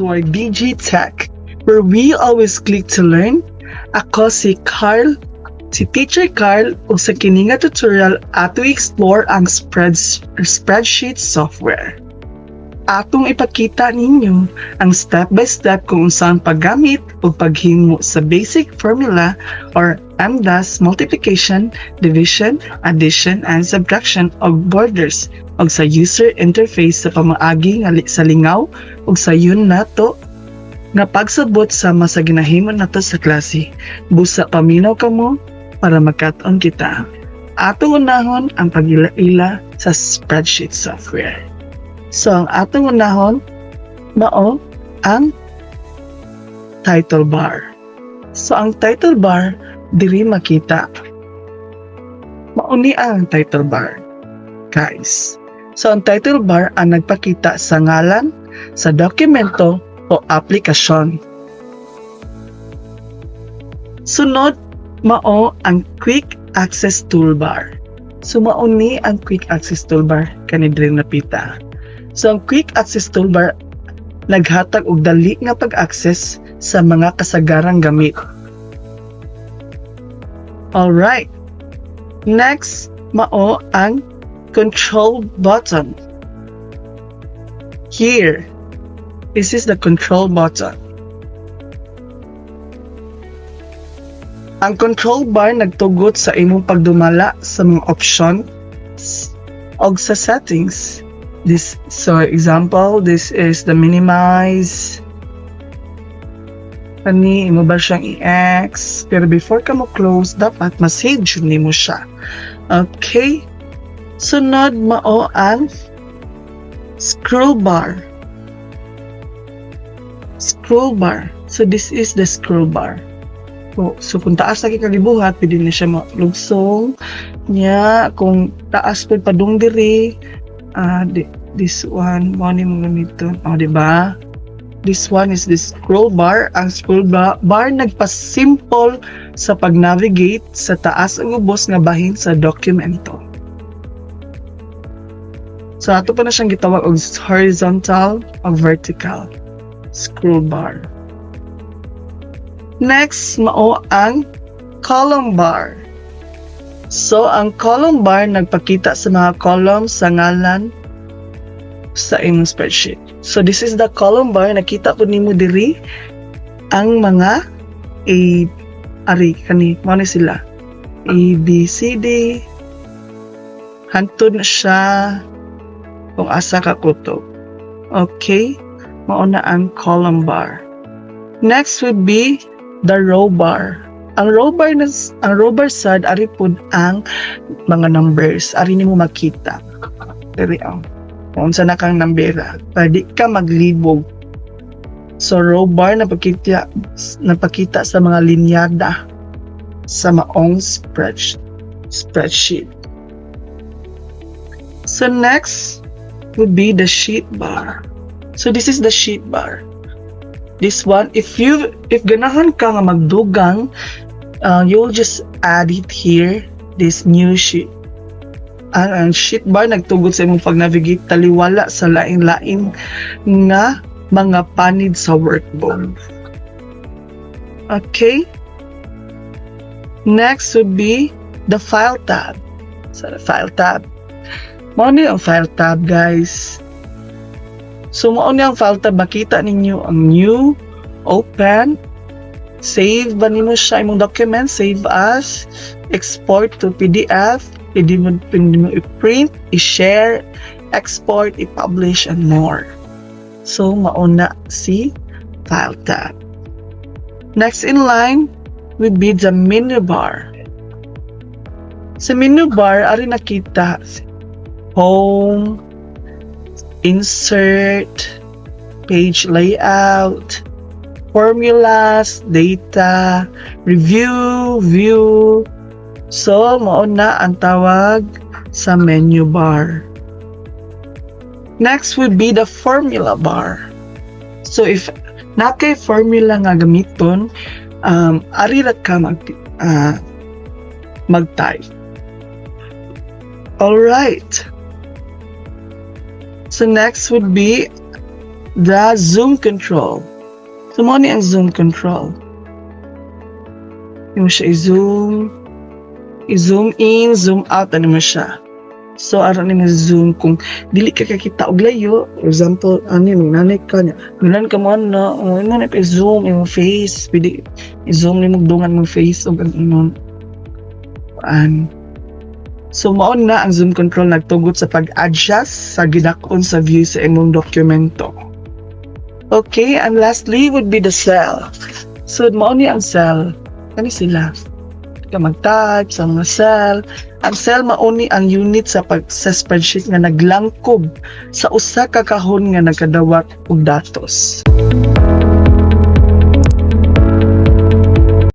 to our DG Tech, where we always click to learn. Ako si Teacher Carl, ug sa kini nga tutorial ato explore ang spreadsheet software. Atong ipakita ninyo ang step-by-step kung saan paggamit o paghimo sa basic formula or MDAS multiplication, division, addition, and subtraction og borders og sa user interface sa pamaagi nga sa lingaw og sayon nato nga pagsabot sama sa ginahimon nato sa klase. Busa paminaw kamo para magkat-on kita. Atong unahon ang pag-ila-ila sa spreadsheet software. So, ang atong unahon, mao ang title bar. So, ang title bar, diri makita. Mauni ang title bar, guys. So, ang title bar ang nagpakita sa ngalan, sa dokumento, o aplikasyon. Sunod, mao ang quick access toolbar. So, mauni ang quick access toolbar, kani diri napita. So, ang quick access toolbar naghatag og dali nga pag-access sa mga kasagarang gamit. Alright. Next, mao ang control button. Here, this is the control button. Ang control bar nagtugot sa imong pagdumala sa mga option og sa settings. So example, this is the minimize. Kani imo ba siyang i-X, pero before ka mo close dapat ma-save jud nimo siya. Okay? Sunod mao ang scroll bar. Scroll bar. So this is the scroll bar. So kung taas lagi kagibuhat, pwede na siya malugsong niya. Kung taas pwede padung diri, this one, mo ni mong gamiton. Diba? This one is the scroll bar. Ang scroll bar nagpa-simple sa pag-navigate sa taas ang ubos nga bahin sa dokumento. So ato pa na siyang gitawag og horizontal o vertical scroll bar. Next, mao ang column bar. So, ang column bar nagpakita sa mga columns sa ngalan sa imong spreadsheet. So, this is the column bar. Nakita po nimo diri ang mga kani sila. A, B, C, D. Hantod na siya kung asa ka kutob. Okay? Mauna ang column bar. Next would be the row bar. Ang row bar sad ari pud ang mga numbers. Ari nimo makita. Diri ang kung sa nakang numbera, pwede ka maglibog. So row bar napakita sa mga linyada sa maong spreadsheet. So next would be the sheet bar. So this is the sheet bar. This one, if ganahan ka nga magdugang, you'll just add it here, this new sheet. Ang sheet bar nagtugot sa imong pag-navigate taliwala sa lain-lain nga mga panid sa workbook. Okay? Next would be the file tab. So the file tab. Mao ni ang file tab, guys. So mao ni ang file tab, makita ninyo ang new, open, save ba nimo siya imong document, save as, export to PDF, pwede mo i-print, i-share, export, i-publish, and more. So mauna si file tab. Next in line would be the menu bar. Sa menu bar, ari nakita home, insert, page layout, formulas, data, review, view. So, mauna ang tawag sa menu bar. Next would be the formula bar. So, if nakay formula nga gamiton, ari ra ka mag-type. Alright. So, next would be the zoom control. So, mao ni ang zoom control. Yung siya i-zoom in, zoom out, ano mo siya. So, aron ni zoom kung dili ka kakita og layo. For example, nanay ka niya. Ganun ka mo na, nanay pa i-zoom yung face. Pwede i-zoom ni mong mong face o ganun. So, maon na ang zoom control nagtugot sa pag-adjust sa gidakon sa view sa imong dokumento. Okay, and lastly would be the cell. So, maon ni ang cell. Kani sila. Ka mag-type sa mga cell. Ang cell mauni ang unit sa spreadsheet nga naglangkob sa usa ka kahon nga nagkadawat og datos.